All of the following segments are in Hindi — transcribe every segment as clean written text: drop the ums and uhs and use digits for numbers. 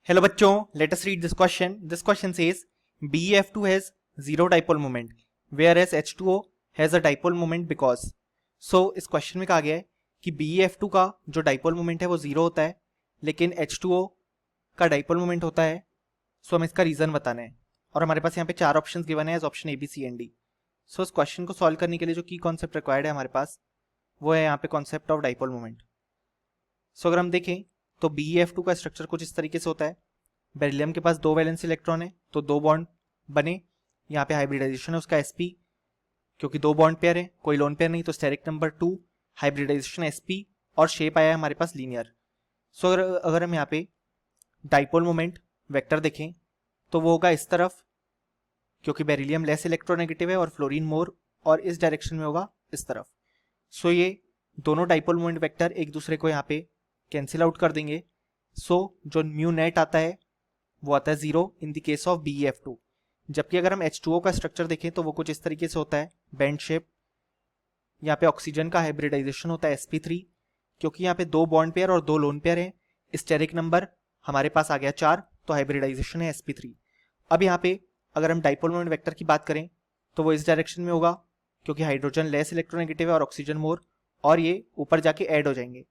Hello बच्चों, let us read this question. This question says BeF2 has zero dipole moment whereas H2O has a dipole moment because. So इस क्वेश्चन में कहा गया है कि BeF2 का जो डाइपोल मोमेंट है वो जीरो होता है लेकिन H2O का डाइपोल मोमेंट होता है. सो हमें इसका रीजन बताना है और हमारे पास यहाँ पे चार ऑप्शंस गिवन है as option A B C and D. So इस क्वेश्चन को सॉल्व करने के लिए जो की कॉन्सेप्ट रिक्वायर्ड है हमारे पास वो है यहाँ पे कॉन्सेप्ट ऑफ डाइपोल मोमेंट. सो अगर हम देखें तो BeF2 का स्ट्रक्चर कुछ इस तरीके से होता है. बेरिलियम के पास दो वैलेंस इलेक्ट्रॉन है तो दो बॉन्ड बने. यहाँ पे हाइब्रिडाइजेशन है उसका sp क्योंकि दो बॉन्ड पेयर है, कोई लोन पेयर नहीं, तो स्टेरिक नंबर 2 हाइब्रिडाइजेशन sp और शेप आया है हमारे पास लीनियर. सो अगर हम यहाँ पे डाइपोल मोमेंट वेक्टर देखें तो वो होगा इस तरफ क्योंकि बेरिलियम लेस इलेक्ट्रोनेगेटिव है और फ्लोरीन मोर, और इस डायरेक्शन में होगा इस तरफ. सो ये दोनों डाइपोल मोमेंट वेक्टर एक दूसरे को यहाँ पे कैंसिल आउट कर देंगे. सो जो म्यू नेट आता है वो आता है zero in the case of BeF2. जबकि अगर हम H2O का स्ट्रक्चर देखें तो वो कुछ इस तरीके से होता है, बेंड शेप. यहाँ पे ऑक्सीजन का हाइब्रिडाइजेशन होता है sp3 क्योंकि यहाँ पे दो बॉन्ड पेयर और दो लोन पेयर है. स्टेरिक नंबर हमारे पास आ गया 4 तो हाइब्रिडाइजेशन है sp3. अब यहाँ पे अगर हम डाइपोल मोमेंट वेक्टर की बात करें तो वो इस डायरेक्शन में होगा क्योंकि हाइड्रोजन लेस इलेक्ट्रोनेगेटिव है और ऑक्सीजन मोर, और ये ऊपर जाके ऐड हो जाएंगे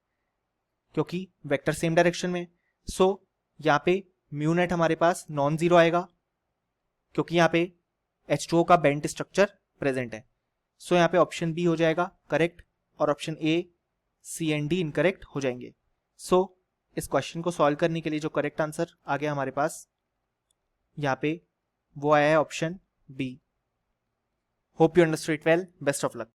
क्योंकि वेक्टर सेम डायरेक्शन में. सो यहाँ पे म्यू नेट हमारे पास नॉन जीरो आएगा क्योंकि यहाँ पे H2O का बेंट स्ट्रक्चर प्रेजेंट है. सो यहाँ पे ऑप्शन बी हो जाएगा करेक्ट और option A C and D incorrect हो जाएंगे. सो इस क्वेश्चन को सॉल्व करने के लिए जो करेक्ट आंसर आ गया हमारे पास यहाँ पे वो आया है option B. Hope you understood it well. Best of luck.